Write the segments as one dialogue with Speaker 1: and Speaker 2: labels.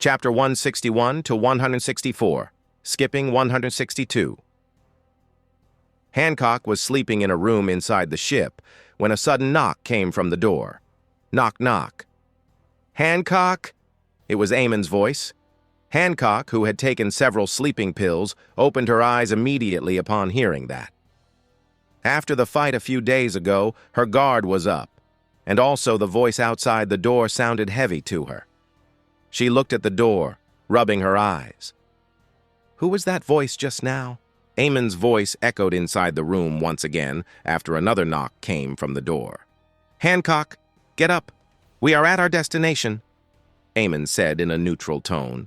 Speaker 1: Chapter 161 to 164, skipping 162. Hancock was sleeping in a room inside the ship when a sudden knock came from the door. Knock, knock. "Hancock?" It was Amon's voice. Hancock, who had taken several sleeping pills, opened her eyes immediately upon hearing that. After the fight a few days ago, her guard was up, and also the voice outside the door sounded heavy to her. She looked at the door, rubbing her eyes. Who was that voice just now? Amon's voice echoed inside the room once again after another knock came from the door. "Hancock, get up. We are at our destination," Amon said in a neutral tone.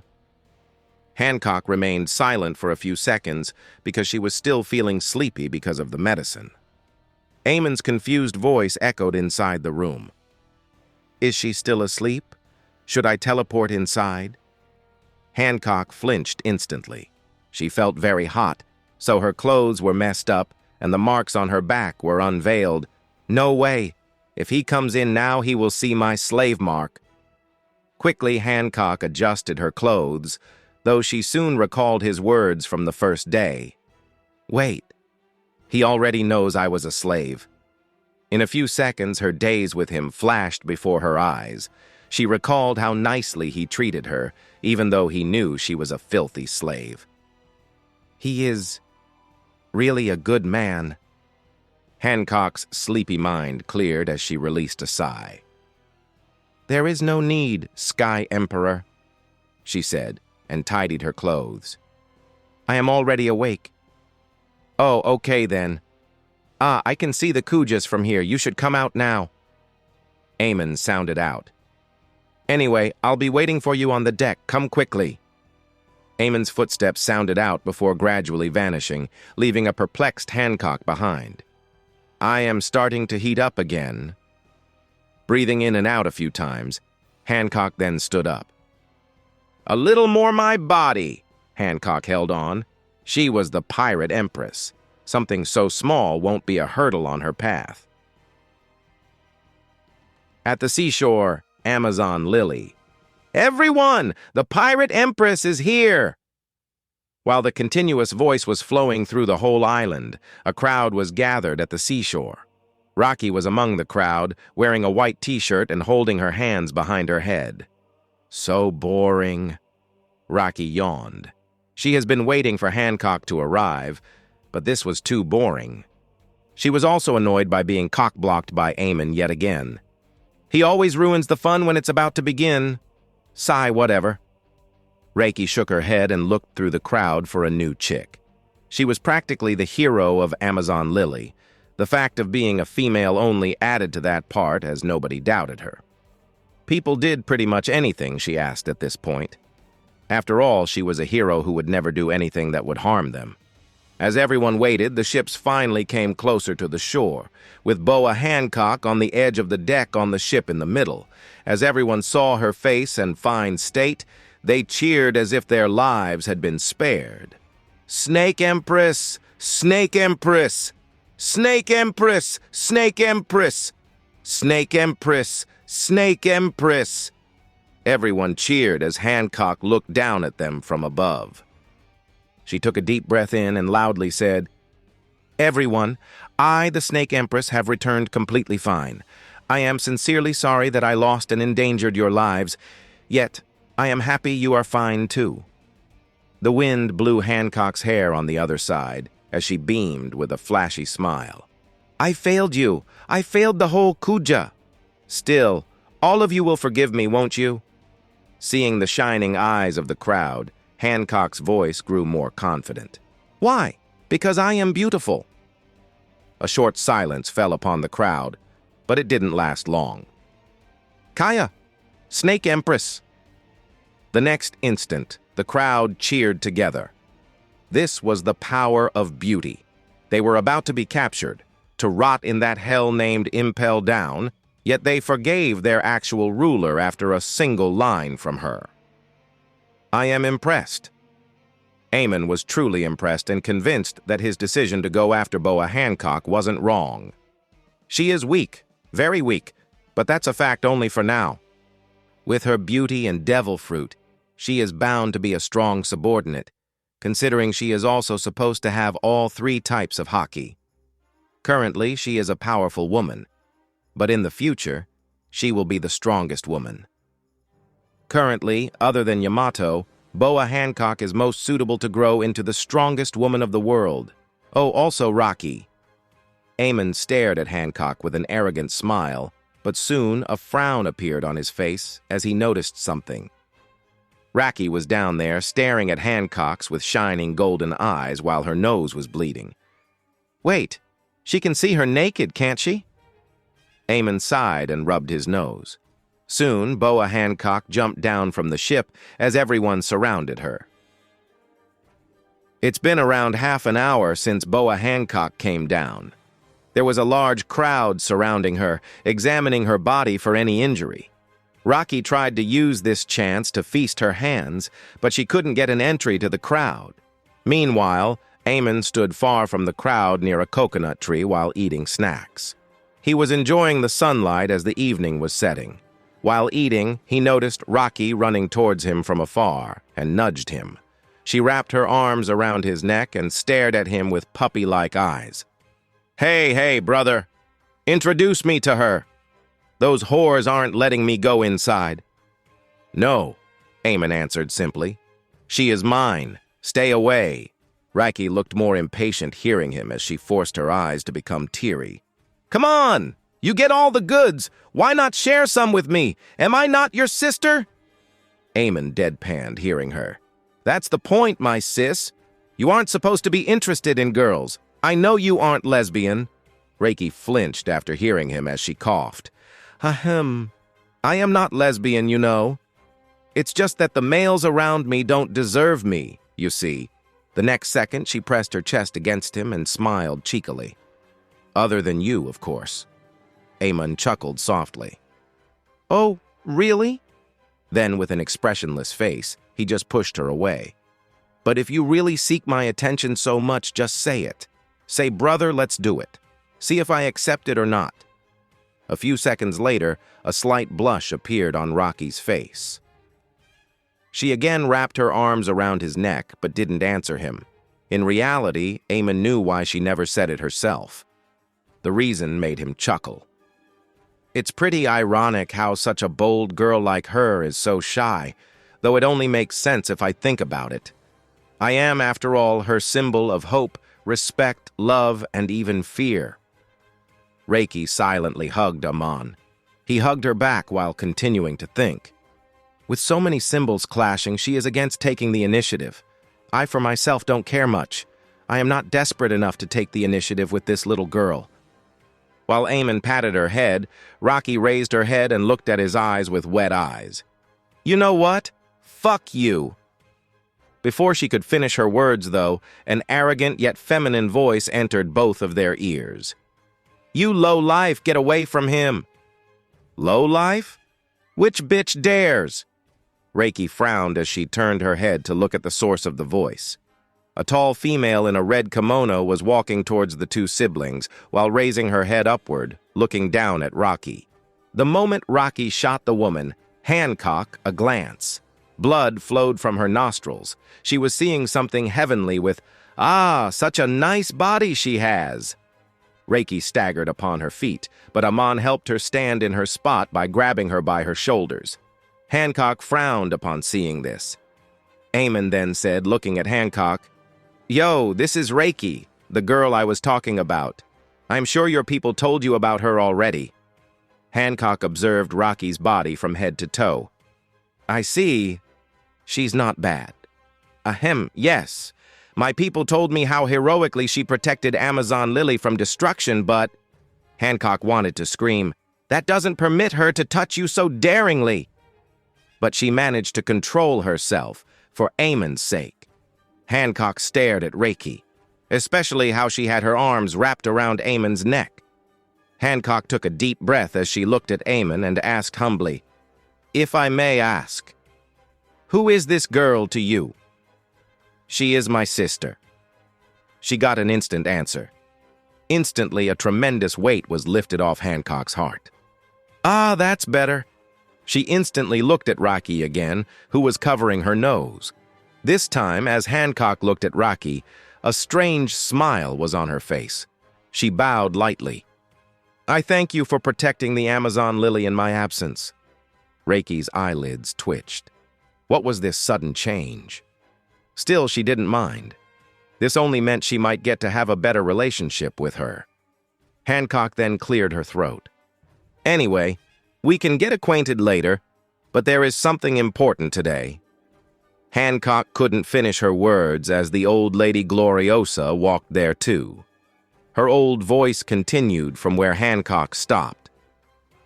Speaker 1: Hancock remained silent for a few seconds because she was still feeling sleepy because of the medicine. Amon's confused voice echoed inside the room. "Is she still asleep? Should I teleport inside?" Hancock flinched instantly. She felt very hot, so her clothes were messed up and the marks on her back were unveiled. "No way. If he comes in now, he will see my slave mark." Quickly, Hancock adjusted her clothes, though she soon recalled his words from the first day. "Wait. He already knows I was a slave." In a few seconds, her days with him flashed before her eyes. She recalled how nicely he treated her, even though he knew she was a filthy slave. "He is really a good man." Hancock's sleepy mind cleared as she released a sigh. "There is no need, Sky Emperor," she said, and tidied her clothes. "I am already awake." "Oh, okay then. I can see the Kujas from here. You should come out now." Amon sounded out. "Anyway, I'll be waiting for you on the deck. Come quickly." Amon's footsteps sounded out before gradually vanishing, leaving a perplexed Hancock behind. "I am starting to heat up again." Breathing in and out a few times, Hancock then stood up. "A little more my body," Hancock held on. She was the pirate empress. Something so small won't be a hurdle on her path. At the seashore, Amazon Lily. "Everyone! The pirate empress is here!" While the continuous voice was flowing through the whole island, a crowd was gathered at the seashore. Rocky was among the crowd, wearing a white t-shirt and holding her hands behind her head. "So boring." Rocky yawned. She has been waiting for Hancock to arrive, but this was too boring. She was also annoyed by being cock-blocked by Amon yet again. "He always ruins the fun when it's about to begin." Sigh, whatever. Reiki shook her head and looked through the crowd for a new chick. She was practically the hero of Amazon Lily. The fact of being a female only added to that part, as nobody doubted her. People did pretty much anything she asked at this point. After all, she was a hero who would never do anything that would harm them. As everyone waited, the ships finally came closer to the shore, with Boa Hancock on the edge of the deck on the ship in the middle. As everyone saw her face and fine state, they cheered as if their lives had been spared. "Snake Empress! Snake Empress! Snake Empress! Snake Empress! Snake Empress! Snake Empress!" Everyone cheered as Hancock looked down at them from above. She took a deep breath in and loudly said, "Everyone, I, the Snake Empress, have returned completely fine. I am sincerely sorry that I lost and endangered your lives, yet I am happy you are fine too." The wind blew Hancock's hair on the other side as she beamed with a flashy smile. "I failed you. I failed the whole Kuja. Still, all of you will forgive me, won't you?" Seeing the shining eyes of the crowd, Hancock's voice grew more confident. "Why? Because I am beautiful." A short silence fell upon the crowd, but it didn't last long. "Kaya! Snake Empress!" The next instant, the crowd cheered together. This was the power of beauty. They were about to be captured, to rot in that hell named Impel Down, yet they forgave their actual ruler after a single line from her. "I am impressed." Amon was truly impressed and convinced that his decision to go after Boa Hancock wasn't wrong. "She is weak, very weak, but that's a fact only for now. With her beauty and devil fruit, She is bound to be a strong subordinate, considering she is also supposed to have all three types of haki. Currently, she is a powerful woman, but in the future, she will be the strongest woman. Currently, other than Yamato, Boa Hancock is most suitable to grow into the strongest woman of the world. Oh, also Rocky. Amon stared at Hancock with an arrogant smile, but soon a frown appeared on his face as he noticed something. Rocky was down there staring at Hancock's with shining golden eyes while her nose was bleeding. Wait, she can see her naked, can't she? Amon sighed and rubbed his nose. Soon, Boa Hancock jumped down from the ship as everyone surrounded her. It's been around half an hour since Boa Hancock came down. There was a large crowd surrounding her, examining her body for any injury. Rocky tried to use this chance to feast her hands, but she couldn't get an entry to the crowd. Meanwhile, Amon stood far from the crowd near a coconut tree while eating snacks. He was enjoying the sunlight as the evening was setting. While eating, he noticed Rocky running towards him from afar and nudged him. She wrapped her arms around his neck and stared at him with puppy-like eyes. Hey, brother. Introduce me to her. Those whores aren't letting me go inside. No, Amon answered simply. She is mine. Stay away. Rocky looked more impatient hearing him as she forced her eyes to become teary. Come on! You get all the goods. Why not share some with me? Am I not your sister? Amon deadpanned, hearing her. That's the point, my sis. You aren't supposed to be interested in girls. I know you aren't lesbian. Reiki flinched after hearing him as she coughed. Ahem. I am not lesbian, you know. It's just that the males around me don't deserve me, you see. The next second, she pressed her chest against him and smiled cheekily. Other than you, of course. Amon chuckled softly. Oh, really? Then, with an expressionless face, he just pushed her away. But if you really seek my attention so much, just say it. Say, brother, let's do it. See if I accept it or not. A few seconds later, a slight blush appeared on Rocky's face. She again wrapped her arms around his neck, but didn't answer him. In reality, Amon knew why she never said it herself. The reason made him chuckle. It's pretty ironic how such a bold girl like her is so shy, though it only makes sense if I think about it. I am, after all, her symbol of hope, respect, love, and even fear. Reiki silently hugged Amon. He hugged her back while continuing to think. With so many symbols clashing, she is against taking the initiative. I, for myself, don't care much. I am not desperate enough to take the initiative with this little girl. While Amon patted her head, Rocky raised her head and looked at his eyes with wet eyes. You know what? Fuck you. Before she could finish her words, though, an arrogant yet feminine voice entered both of their ears. You low-life, get away from him. Low-life? Which bitch dares? Reiki frowned as she turned her head to look at the source of the voice. A tall female in a red kimono was walking towards the two siblings while raising her head upward, looking down at Rocky. The moment Rocky shot the woman, Hancock a glance. Blood flowed from her nostrils. She was seeing something heavenly with, "Ah, such a nice body she has." Reiki staggered upon her feet, but Amon helped her stand in her spot by grabbing her by her shoulders. Hancock frowned upon seeing this. Amon then said, looking at Hancock, Yo, this is Reiki, the girl I was talking about. I'm sure your people told you about her already. Hancock observed Rocky's body from head to toe. I see. She's not bad. Ahem, yes. My people told me how heroically she protected Amazon Lily from destruction, but... Hancock wanted to scream, That doesn't permit her to touch you so daringly. But she managed to control herself, for Amon's sake. Hancock stared at Reiki, especially how she had her arms wrapped around Amon's neck. Hancock took a deep breath as she looked at Amon and asked humbly, If I may ask, who is this girl to you? She is my sister. She got an instant answer. Instantly, a tremendous weight was lifted off Hancock's heart. Ah, that's better. She instantly looked at Rocky again, who was covering her nose. This time, as Hancock looked at Rocky, a strange smile was on her face. She bowed lightly. "I thank you for protecting the Amazon lily in my absence." Rocky's eyelids twitched. What was this sudden change? Still, she didn't mind. This only meant she might get to have a better relationship with her. Hancock then cleared her throat. "Anyway, we can get acquainted later, but there is something important today." Hancock couldn't finish her words as the old lady Gloriosa walked there too. Her old voice continued from where Hancock stopped.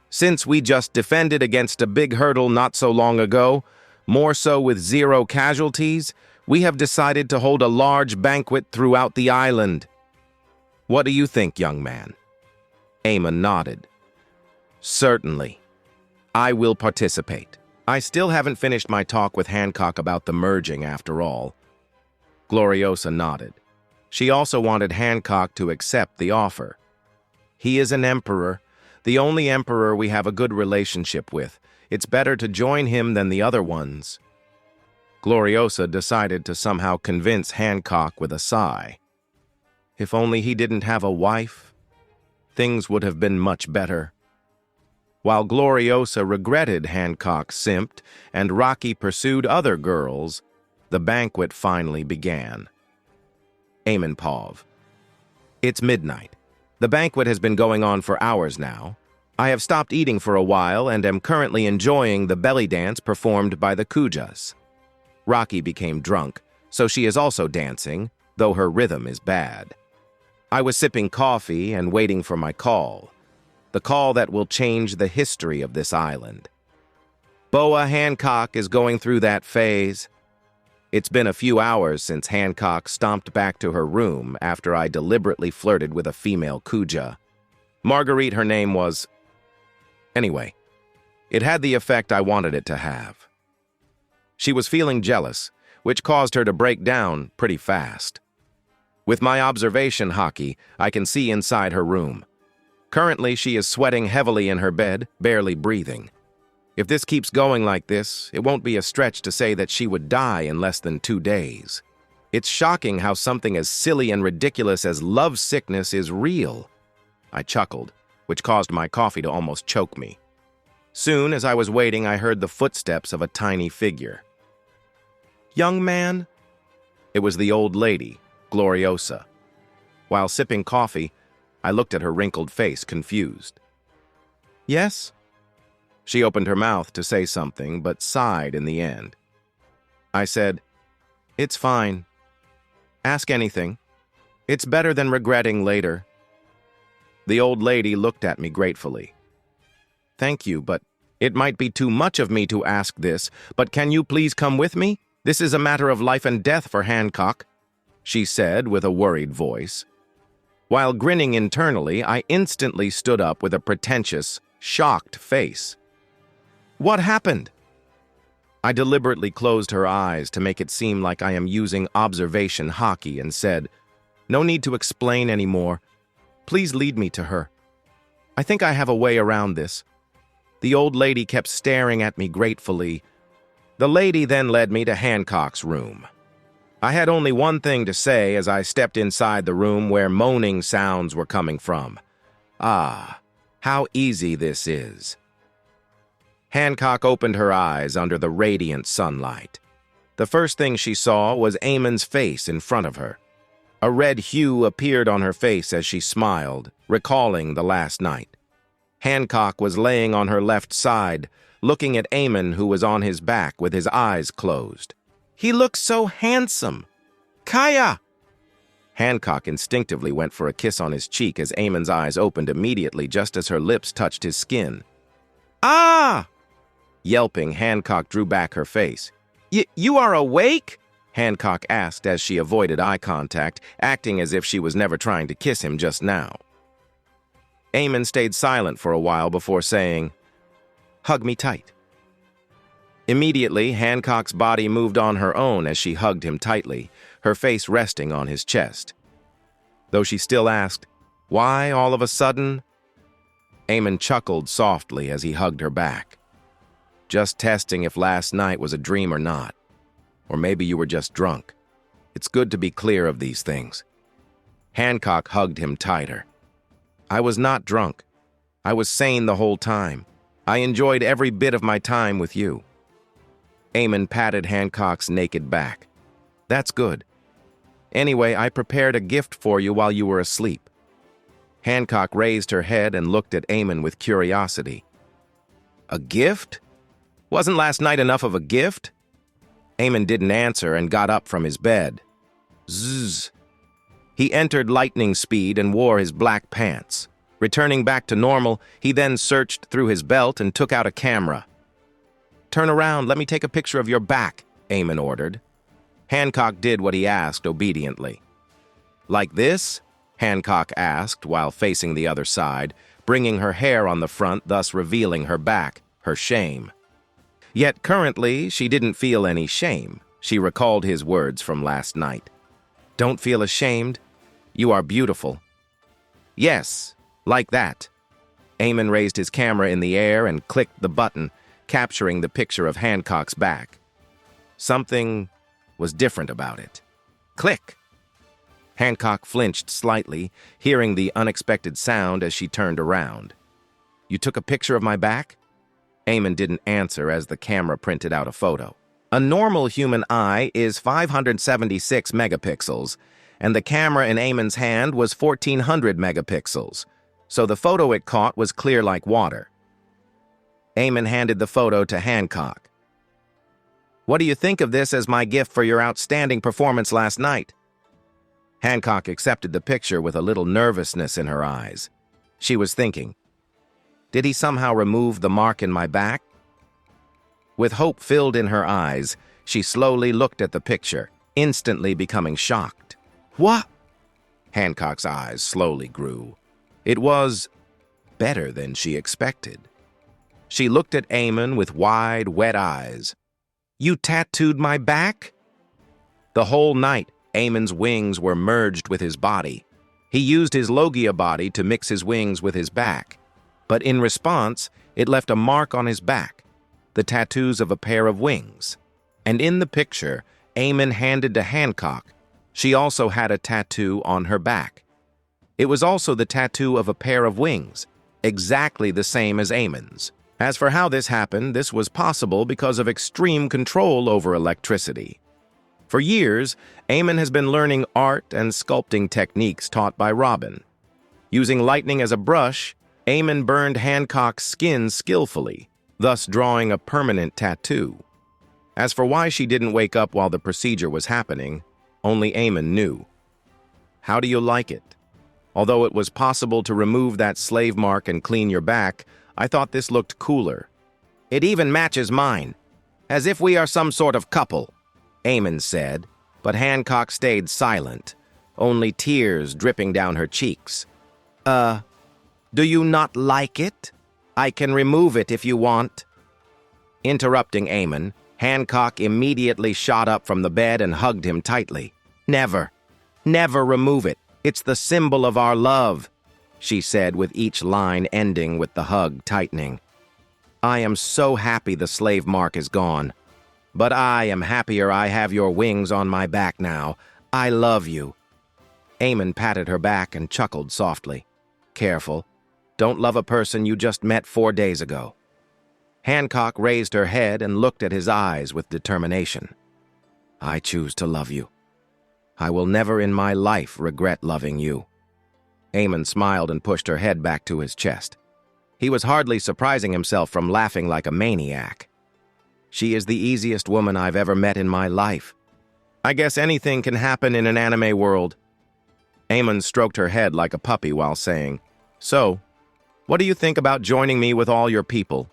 Speaker 1: "Since we just defended against a big hurdle not so long ago, more so with 0 casualties, we have decided to hold a large banquet throughout the island. What do you think, young man?" Amon nodded. "Certainly. I will participate." I still haven't finished my talk with Hancock about the merging after all. Gloriosa nodded. She also wanted Hancock to accept the offer. "He is an emperor, the only emperor we have a good relationship with. It's better to join him than the other ones." Gloriosa decided to somehow convince Hancock with a sigh. If only he didn't have a wife, things would have been much better. While Gloriosa regretted Hancock simped and Rocky pursued other girls, the banquet finally began. Amon paused. It's midnight. The banquet has been going on for hours now. I have stopped eating for a while and am currently enjoying the belly dance performed by the Kujas. Rocky became drunk, so she is also dancing, though her rhythm is bad. I was sipping coffee and waiting for my call. The call that will change the history of this island. Boa Hancock is going through that phase. It's been a few hours since Hancock stomped back to her room after I deliberately flirted with a female Kuja. Marguerite, her name was. Anyway, it had the effect I wanted it to have. She was feeling jealous, which caused her to break down pretty fast. With my observation hockey, I can see inside her room. Currently, she is sweating heavily in her bed, barely breathing. If this keeps going like this, it won't be a stretch to say that she would die in less than 2 days. It's shocking how something as silly and ridiculous as love sickness is real. I chuckled, which caused my coffee to almost choke me. Soon, as I was waiting, I heard the footsteps of a tiny figure. "Young man?" It was the old lady, Gloriosa. While sipping coffee, I looked at her wrinkled face, confused. "Yes?" She opened her mouth to say something, but sighed in the end. I said, "It's fine. Ask anything. It's better than regretting later." The old lady looked at me gratefully. "Thank you, but it might be too much of me to ask this, but can you please come with me? This is a matter of life and death for Hancock," she said with a worried voice. While grinning internally, I instantly stood up with a pretentious, shocked face. "What happened?" I deliberately closed her eyes to make it seem like I am using observation hockey and said, "No need to explain anymore. Please lead me to her. I think I have a way around this." The old lady kept staring at me gratefully. The lady then led me to Hancock's room. I had only one thing to say as I stepped inside the room where moaning sounds were coming from. Ah, how easy this is. Hancock opened her eyes under the radiant sunlight. The first thing she saw was Amon's face in front of her. A red hue appeared on her face as she smiled, recalling the last night. Hancock was laying on her left side, looking at Amon, who was on his back with his eyes closed. "He looks so handsome! Kaya!" Hancock instinctively went for a kiss on his cheek as Amon's eyes opened immediately just as her lips touched his skin. "Ah!" Yelping, Hancock drew back her face. You are awake?" Hancock asked as she avoided eye contact, acting as if she was never trying to kiss him just now. Amon stayed silent for a while before saying, "Hug me tight." Immediately, Hancock's body moved on her own as she hugged him tightly, her face resting on his chest. Though she still asked, "Why all of a sudden?" Amon chuckled softly as he hugged her back. Just testing if last night was a dream or not. Or maybe you were just drunk. It's good to be clear of these things. Hancock hugged him tighter. I was not drunk. I was sane the whole time. I enjoyed every bit of my time with you. Amon patted Hancock's naked back. That's good. Anyway, I prepared a gift for you while you were asleep. Hancock raised her head and looked at Amon with curiosity. A gift? Wasn't last night enough of a gift? Amon didn't answer and got up from his bed. Zzz. He entered lightning speed and wore his black pants. Returning back to normal, he then searched through his belt and took out a camera. Turn around, let me take a picture of your back, Amon ordered. Hancock did what he asked obediently. Like this? Hancock asked while facing the other side, bringing her hair on the front, thus revealing her back, her shame. Yet currently, she didn't feel any shame. She recalled his words from last night. Don't feel ashamed. You are beautiful. Yes, like that. Amon raised his camera in the air and clicked the button, capturing the picture of Hancock's back. Something was different about it. Click! Hancock flinched slightly, hearing the unexpected sound as she turned around. You took a picture of my back? Amon didn't answer as the camera printed out a photo. A normal human eye is 576 megapixels, and the camera in Amon's hand was 1400 megapixels, so the photo it caught was clear like water. Amon handed the photo to Hancock. What do you think of this as my gift for your outstanding performance last night? Hancock accepted the picture with a little nervousness in her eyes. She was thinking, did he somehow remove the mark in my back? With hope filled in her eyes, she slowly looked at the picture, instantly becoming shocked. What? Hancock's eyes slowly grew. It was better than she expected. She looked at Amon with wide, wet eyes. You tattooed my back? The whole night, Amon's wings were merged with his body. He used his Logia body to mix his wings with his back. But in response, it left a mark on his back, the tattoos of a pair of wings. And in the picture, Amon handed to Hancock. She also had a tattoo on her back. It was also the tattoo of a pair of wings, exactly the same as Amon's. As for how this happened, this was possible because of extreme control over electricity. For years, Amon has been learning art and sculpting techniques taught by Robin. Using lightning as a brush, Amon burned Hancock's skin skillfully, thus drawing a permanent tattoo. As for why she didn't wake up while the procedure was happening, only Amon knew. How do you like it? Although it was possible to remove that slave mark and clean your back, I thought this looked cooler. It even matches mine, as if we are some sort of couple, Amon said, but Hancock stayed silent, only tears dripping down her cheeks. Do you not like it? I can remove it if you want. Interrupting Amon, Hancock immediately shot up from the bed and hugged him tightly. Never, never remove it. It's the symbol of our love, she said with each line ending with the hug tightening. I am so happy the slave mark is gone. But I am happier I have your wings on my back now. I love you. Amon patted her back and chuckled softly. Careful. Don't love a person you just met 4 days ago. Hancock raised her head and looked at his eyes with determination. I choose to love you. I will never in my life regret loving you. Amon smiled and pushed her head back to his chest. He was hardly surprising himself from laughing like a maniac. She is the easiest woman I've ever met in my life. I guess anything can happen in an anime world. Amon stroked her head like a puppy while saying, So, what do you think about joining me with all your people?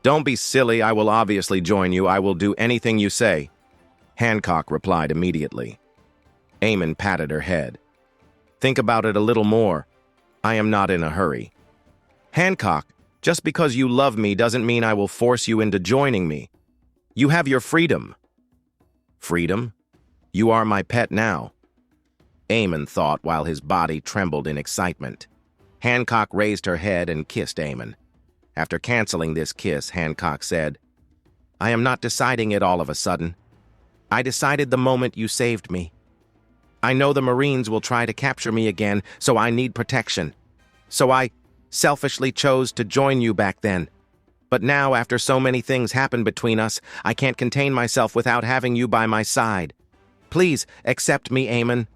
Speaker 1: Don't be silly, I will obviously join you. I will do anything you say. Hancock replied immediately. Amon patted her head. Think about it a little more. I am not in a hurry. Hancock, just because you love me doesn't mean I will force you into joining me. You have your freedom. Freedom? You are my pet now. Amon thought while his body trembled in excitement. Hancock raised her head and kissed Amon. After canceling this kiss, Hancock said, I am not deciding it all of a sudden. I decided the moment you saved me. I know the Marines will try to capture me again, so I need protection. So I selfishly chose to join you back then. But now, after so many things happened between us, I can't contain myself without having you by my side. Please, accept me, Amon."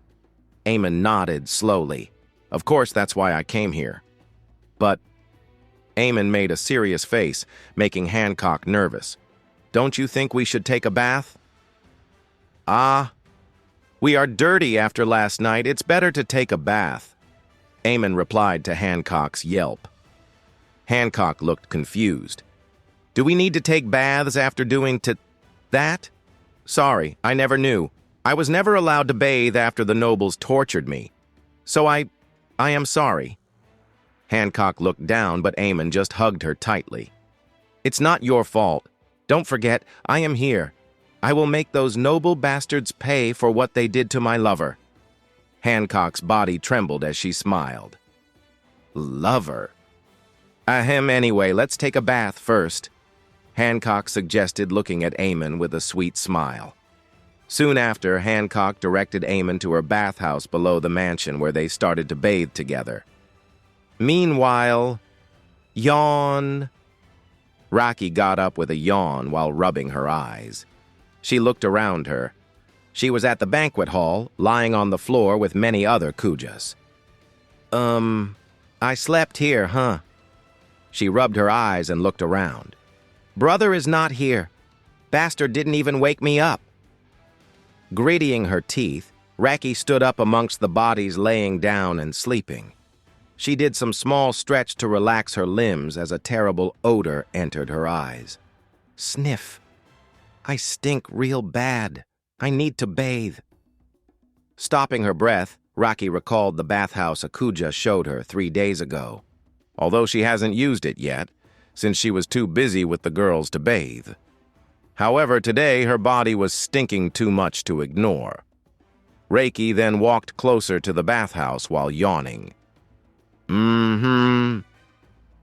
Speaker 1: Amon nodded slowly. "Of course, that's why I came here." But Amon made a serious face, making Hancock nervous. "Don't you think we should take a bath?" "Ah, we are dirty after last night. It's better to take a bath," Amon replied to Hancock's yelp. Hancock looked confused. "Do we need to take baths after doing that? Sorry, I never knew. I was never allowed to bathe after the nobles tortured me. So I am sorry." Hancock looked down, but Amon just hugged her tightly. "It's not your fault. Don't forget, I am here. I will make those noble bastards pay for what they did to my lover." Hancock's body trembled as she smiled. "Lover? Ahem, anyway, let's take a bath first," Hancock suggested, looking at Amon with a sweet smile. Soon after, Hancock directed Amon to her bathhouse below the mansion where they started to bathe together. Meanwhile, yawn. Rocky got up with a yawn while rubbing her eyes. She looked around her. She was at the banquet hall, lying on the floor with many other Kujas. I slept here, huh?" She rubbed her eyes and looked around. "Brother is not here. Bastard didn't even wake me up." Gritting her teeth, Raki stood up amongst the bodies laying down and sleeping. She did some small stretch to relax her limbs as a terrible odor entered her eyes. Sniff. I stink real bad. I need to bathe. Stopping her breath, Raki recalled the bathhouse Akuja showed her 3 days ago, although she hasn't used it yet, since she was too busy with the girls to bathe. However, today her body was stinking too much to ignore. Reiki then walked closer to the bathhouse while yawning.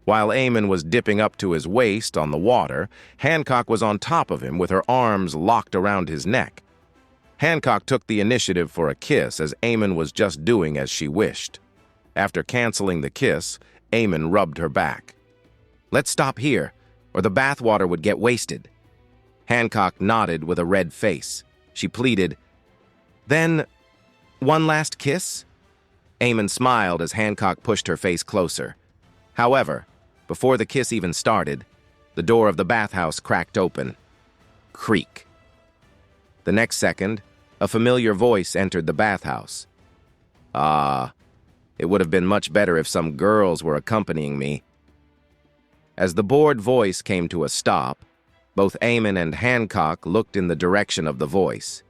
Speaker 1: While Amon was dipping up to his waist on the water, Hancock was on top of him with her arms locked around his neck. Hancock took the initiative for a kiss as Amon was just doing as she wished. After canceling the kiss, Amon rubbed her back. "Let's stop here, or the bathwater would get wasted." Hancock nodded with a red face. She pleaded, "Then, one last kiss?" Amon smiled as Hancock pushed her face closer. However, before the kiss even started, the door of the bathhouse cracked open. Creak. The next second, a familiar voice entered the bathhouse. It would have been much better if some girls were accompanying me." As the bored voice came to a stop, both Amon and Hancock looked in the direction of the voice.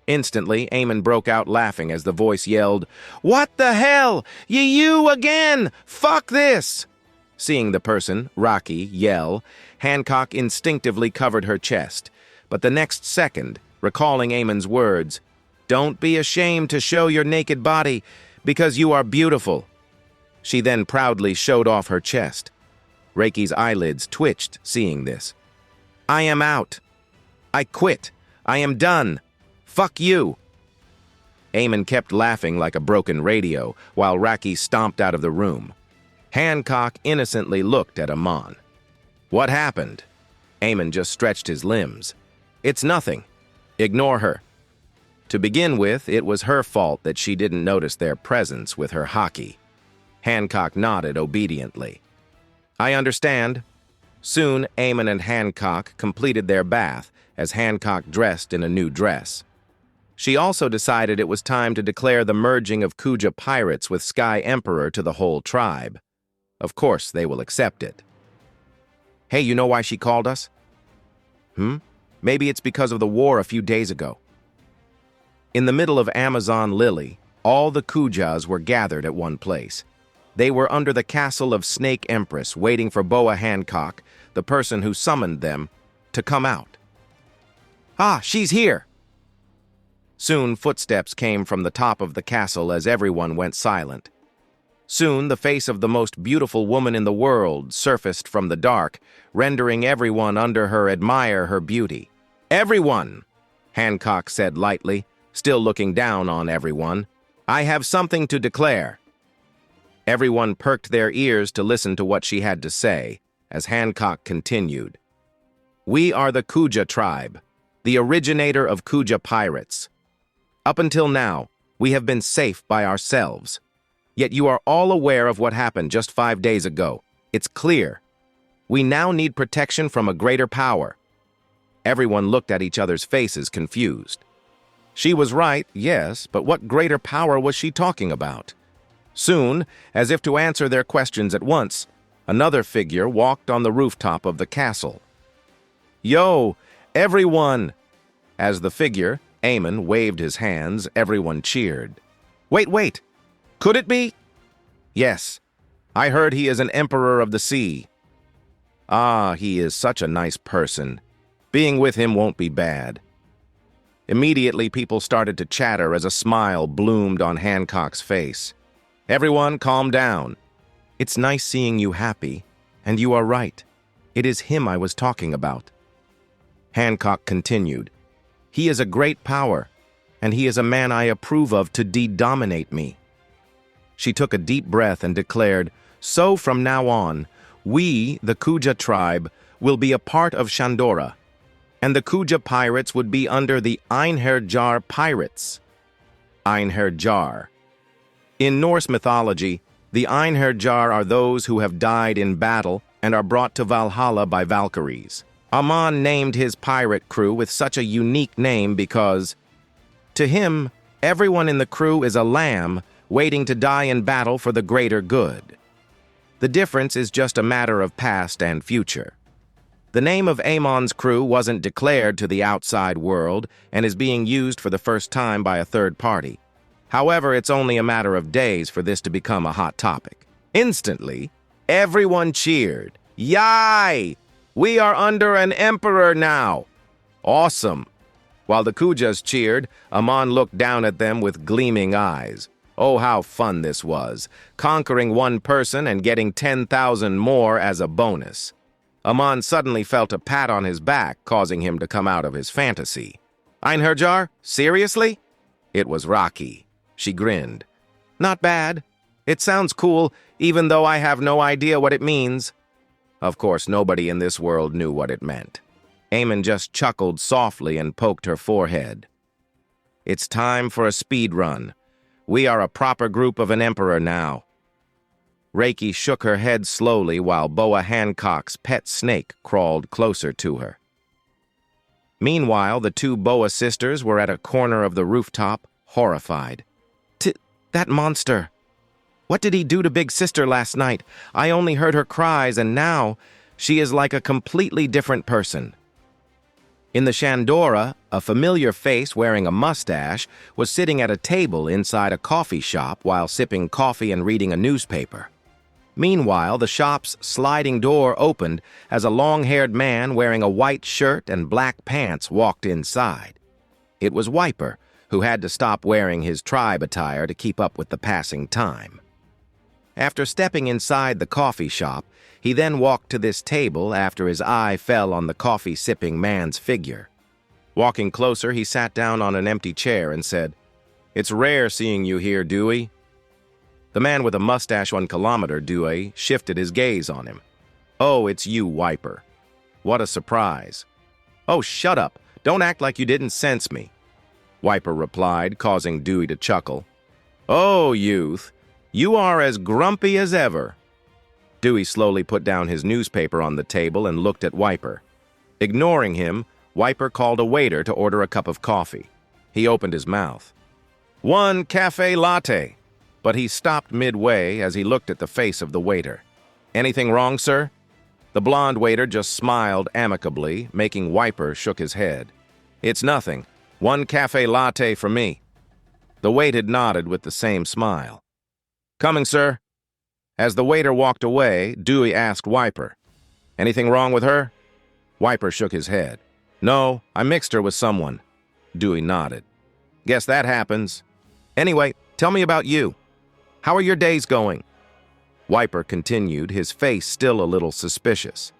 Speaker 1: Instantly, Amon broke out laughing as the voice yelled, "What the hell? You again? Fuck this!" Seeing the person, Rocky, yell, Hancock instinctively covered her chest, but the next second, recalling Amon's words, "Don't be ashamed to show your naked body, because you are beautiful." She then proudly showed off her chest. Reiki's eyelids twitched, seeing this. "I am out. I quit. I am done. Fuck you." Amon kept laughing like a broken radio, while Raki stomped out of the room. Hancock innocently looked at Amon. "What happened?" Amon just stretched his limbs. "It's nothing. Ignore her." To begin with, it was her fault that she didn't notice their presence with her hockey. Hancock nodded obediently. "I understand." Soon, Amon and Hancock completed their bath as Hancock dressed in a new dress. She also decided it was time to declare the merging of Kuja pirates with Sky Emperor to the whole tribe. Of course, they will accept it. "Hey, you know why she called us?" Maybe it's because of the war a few days ago. In the middle of Amazon Lily, all the Kujas were gathered at one place. They were under the castle of Snake Empress, waiting for Boa Hancock, the person who summoned them, to come out. "Ah, she's here!" Soon, footsteps came from the top of the castle as everyone went silent. Soon, the face of the most beautiful woman in the world surfaced from the dark, rendering everyone under her admire her beauty. "Everyone," Hancock said lightly, still looking down on everyone, "I have something to declare." Everyone perked their ears to listen to what she had to say, as Hancock continued. "We are the Kuja tribe, the originator of Kuja pirates. Up until now, we have been safe by ourselves. Yet you are all aware of what happened just 5 days ago. It's clear. We now need protection from a greater power." Everyone looked at each other's faces, confused. She was right, yes, but what greater power was she talking about? Soon, as if to answer their questions at once, another figure walked on the rooftop of the castle. "Yo, everyone!" As the figure, Amon, waved his hands, everyone cheered. Wait! Could it be?" "Yes. I heard he is an emperor of the sea." "Ah, he is such a nice person. Being with him won't be bad." Immediately, people started to chatter as a smile bloomed on Hancock's face. "Everyone, calm down. It's nice seeing you happy, and you are right. It is him I was talking about." Hancock continued, "He is a great power, and he is a man I approve of to de-dominate me." She took a deep breath and declared, "So from now on, we, the Kuja tribe, will be a part of Shandora, and the Kuja pirates would be under the Einherjar pirates." Einherjar. In Norse mythology, the Einherjar are those who have died in battle and are brought to Valhalla by Valkyries. Amon named his pirate crew with such a unique name because, to him, everyone in the crew is a lamb waiting to die in battle for the greater good. The difference is just a matter of past and future. The name of Amon's crew wasn't declared to the outside world and is being used for the first time by a third party. However, it's only a matter of days for this to become a hot topic. Instantly, everyone cheered. "Yay! We are under an emperor now!" "Awesome!" While the Kujas cheered, Amon looked down at them with gleaming eyes. Oh, how fun this was, conquering one person and getting 10,000 more as a bonus. Amon suddenly felt a pat on his back, causing him to come out of his fantasy. "Einherjar? Seriously?" It was Rocky. She grinned. "Not bad. It sounds cool, even though I have no idea what it means." Of course, nobody in this world knew what it meant. Amon just chuckled softly and poked her forehead. "It's time for a speed run. We are a proper group of an emperor now." Reiki shook her head slowly while Boa Hancock's pet snake crawled closer to her. Meanwhile, the two Boa sisters were at a corner of the rooftop, horrified. That monster! What did he do to Big Sister last night? I only heard her cries, and now she is like a completely different person." In the Shandora, a familiar face wearing a mustache was sitting at a table inside a coffee shop while sipping coffee and reading a newspaper. Meanwhile, the shop's sliding door opened as a long-haired man wearing a white shirt and black pants walked inside. It was Wiper, who had to stop wearing his tribe attire to keep up with the passing time. After stepping inside the coffee shop, he then walked to this table after his eye fell on the coffee-sipping man's figure. Walking closer, he sat down on an empty chair and said, "It's rare seeing you here, Dewey." The man with a mustache on Kilometer, Dewey, shifted his gaze on him. "Oh, it's you, Wiper. What a surprise." "Oh, shut up. Don't act like you didn't sense me," Wiper replied, causing Dewey to chuckle. "Oh, youth, you are as grumpy as ever." Dewey slowly put down his newspaper on the table and looked at Wiper. Ignoring him, Wiper called a waiter to order a cup of coffee. He opened his mouth. "1 cafe latte," but he stopped midway as he looked at the face of the waiter. "Anything wrong, sir?" The blonde waiter just smiled amicably, making Wiper shook his head. "It's nothing. 1 cafe latte for me." The waiter nodded with the same smile. "Coming, sir." As the waiter walked away, Dewey asked Wiper, "Anything wrong with her?" Wiper shook his head. "No, I mixed her with someone." Dewey nodded. "Guess that happens. Anyway, tell me about you. How are your days going?" Wiper continued, his face still a little suspicious.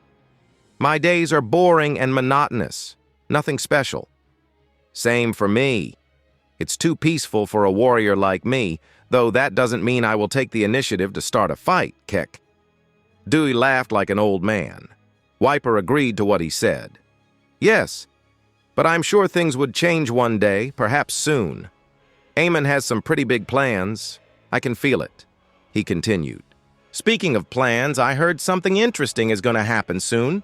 Speaker 1: My days are boring and monotonous. Nothing special. Same for me. It's too peaceful for a warrior like me, though that doesn't mean I will take the initiative to start a fight, Keck. Dewey laughed like an old man. Wiper agreed to what he said. Yes, but I'm sure things would change one day, perhaps soon. Amon has some pretty big plans. I can feel it. He continued. Speaking of plans, I heard something interesting is going to happen soon.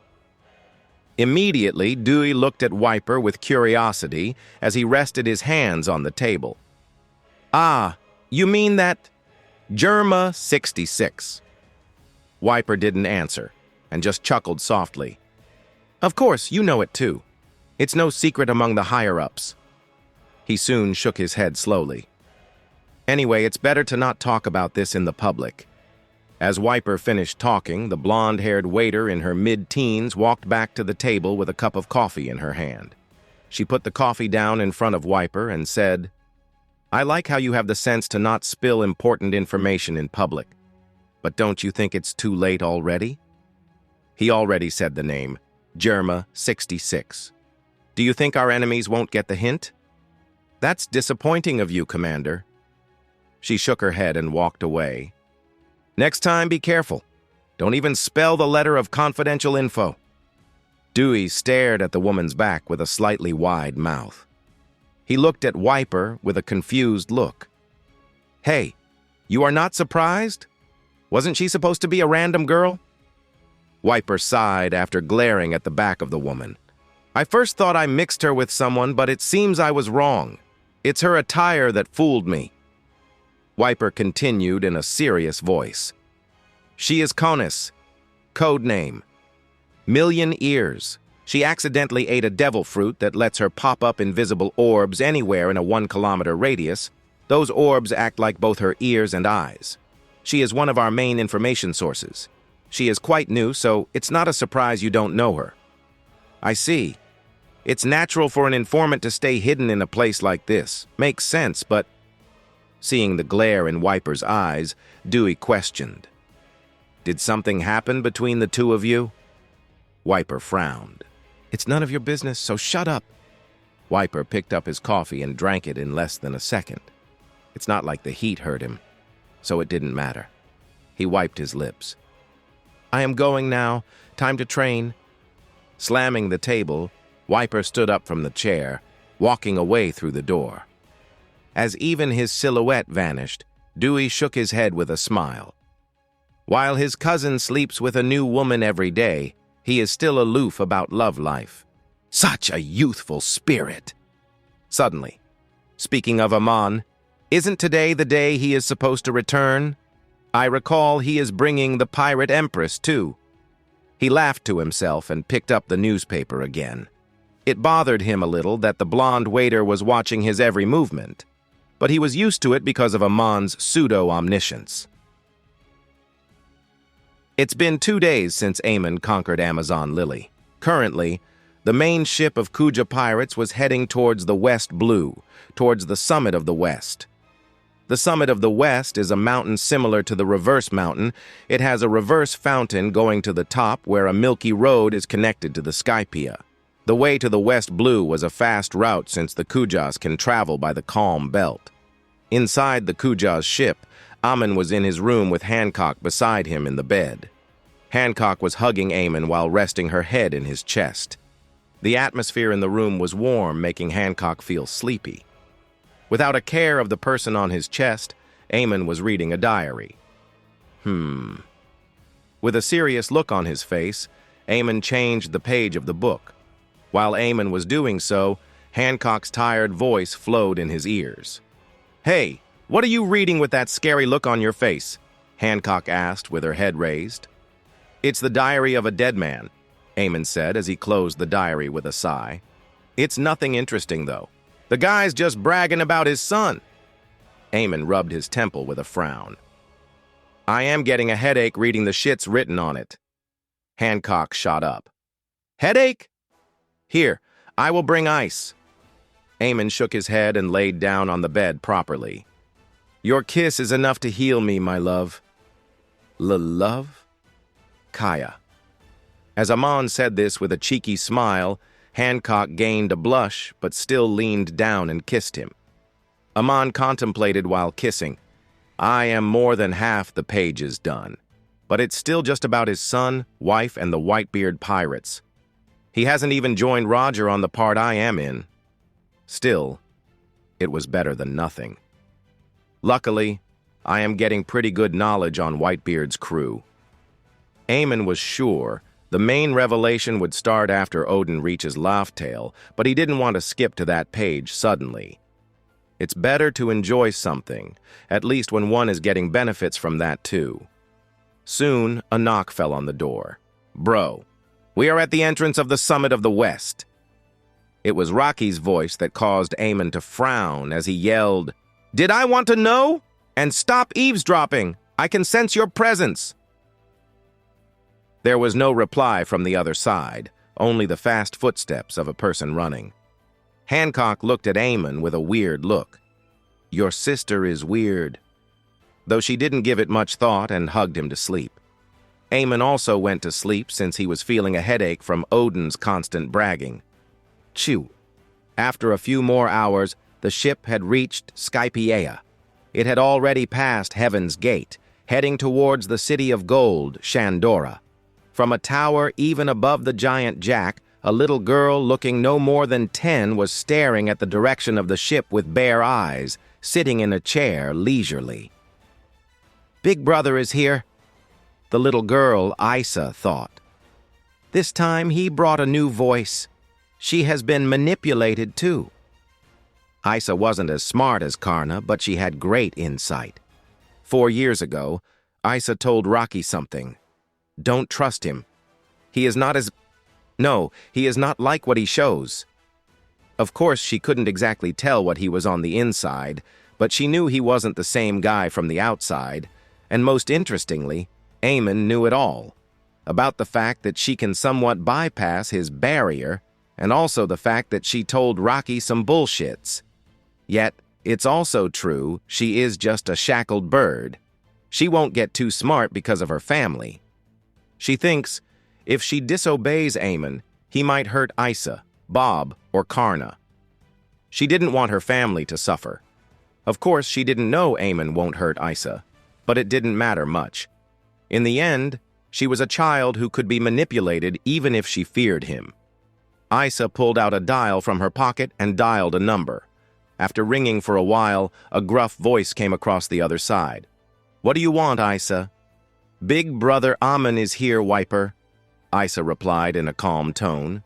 Speaker 1: Immediately, Dewey looked at Wiper with curiosity as he rested his hands on the table. Ah, you mean that Germa 66. Wiper didn't answer and just chuckled softly. Of course, you know it too. It's no secret among the higher-ups. He soon shook his head slowly. Anyway, it's better to not talk about this in the public. As Wiper finished talking, the blonde-haired waiter in her mid-teens walked back to the table with a cup of coffee in her hand. She put the coffee down in front of Wiper and said, I like how you have the sense to not spill important information in public. But don't you think it's too late already? He already said the name, Germa 66. Do you think our enemies won't get the hint? That's disappointing of you, Commander. She shook her head and walked away. Next time, be careful. Don't even spell the letter of confidential info. Dewey stared at the woman's back with a slightly wide mouth. He looked at Wiper with a confused look. Hey, you are not surprised? Wasn't she supposed to be a random girl? Wiper sighed after glaring at the back of the woman. I first thought I mixed her with someone, but it seems I was wrong. It's her attire that fooled me. Wiper continued in a serious voice. She is Conus, code name. Million Ears. She accidentally ate a devil fruit that lets her pop up invisible orbs anywhere in a 1-kilometer radius. Those orbs act like both her ears and eyes. She is one of our main information sources. She is quite new, so it's not a surprise you don't know her. I see. It's natural for an informant to stay hidden in a place like this. Makes sense, but... Seeing the glare in Wiper's eyes, Dewey questioned. Did something happen between the two of you? Wiper frowned. It's none of your business, so shut up. Wiper picked up his coffee and drank it in less than a second. It's not like the heat hurt him, so it didn't matter. He wiped his lips. I am going now. Time to train. Slamming the table, Wiper stood up from the chair, walking away through the door. As even his silhouette vanished, Dewey shook his head with a smile. While his cousin sleeps with a new woman every day, he is still aloof about love life. Such a youthful spirit! Suddenly, speaking of Amon, isn't today the day he is supposed to return? I recall he is bringing the pirate empress, too. He laughed to himself and picked up the newspaper again. It bothered him a little that the blonde waiter was watching his every movement, but he was used to it because of Amon's pseudo-omniscience. It's been 2 days since Amon conquered Amazon Lily. Currently, the main ship of Kuja pirates was heading towards the West Blue, towards the summit of the West. The summit of the West is a mountain similar to the Reverse Mountain. It has a reverse fountain going to the top where a milky road is connected to the Skypiean. The way to the West Blue was a fast route since the Kujas can travel by the calm belt. Inside the Kuja's ship, Amon was in his room with Hancock beside him in the bed. Hancock was hugging Amon while resting her head in his chest. The atmosphere in the room was warm, making Hancock feel sleepy. Without a care of the person on his chest, Amon was reading a diary. With a serious look on his face, Amon changed the page of the book. While Amon was doing so, Hancock's tired voice flowed in his ears. Hey, what are you reading with that scary look on your face? Hancock asked with her head raised. It's the diary of a dead man, Amon said as he closed the diary with a sigh. It's nothing interesting, though. The guy's just bragging about his son. Amon rubbed his temple with a frown. I am getting a headache reading the shits written on it. Hancock shot up. Headache? Here, I will bring ice. Amon shook his head and laid down on the bed properly. Your kiss is enough to heal me, my love. Love? Kaya. As Amon said this with a cheeky smile, Hancock gained a blush but still leaned down and kissed him. Amon contemplated while kissing. I am more than half the pages done, but it's still just about his son, wife, and the Whitebeard pirates. He hasn't even joined Roger on the part I am in. Still, it was better than nothing. Luckily, I am getting pretty good knowledge on Whitebeard's crew. Amon was sure the main revelation would start after Odin reaches Laugh-Tale, but he didn't want to skip to that page suddenly. It's better to enjoy something, at least when one is getting benefits from that too. Soon, a knock fell on the door. Bro, we are at the entrance of the summit of the West. It was Rocky's voice that caused Amon to frown as he yelled, Did I want to know? And stop eavesdropping! I can sense your presence! There was no reply from the other side, only the fast footsteps of a person running. Hancock looked at Amon with a weird look. Your sister is weird. Though she didn't give it much thought and hugged him to sleep. Amon also went to sleep since he was feeling a headache from Odin's constant bragging. Chew. After a few more hours, the ship had reached Skypiean. It had already passed Heaven's Gate, heading towards the city of gold, Shandora. From a tower even above the giant jack, a little girl looking no more than 10 was staring at the direction of the ship with bare eyes, sitting in a chair leisurely. Big brother is here, the little girl, Isa, thought. This time he brought a new voice. She has been manipulated too. Isa wasn't as smart as Karna, but she had great insight. 4 years ago, Isa told Rocky something. Don't trust him. He is not like what he shows. Of course, she couldn't exactly tell what he was on the inside, but she knew he wasn't the same guy from the outside, and most interestingly, Amon knew it all. About the fact that she can somewhat bypass his barrier, and also the fact that she told Rocky some bullshits. Yet, it's also true she is just a shackled bird. She won't get too smart because of her family. She thinks if she disobeys Amon, he might hurt Isa, Bob, or Karna. She didn't want her family to suffer. Of course, she didn't know Amon won't hurt Isa, but it didn't matter much. In the end, she was a child who could be manipulated even if she feared him. Isa pulled out a dial from her pocket and dialed a number. After ringing for a while, a gruff voice came across the other side. What do you want, Isa? Big brother Amon is here, Wiper, Isa replied in a calm tone.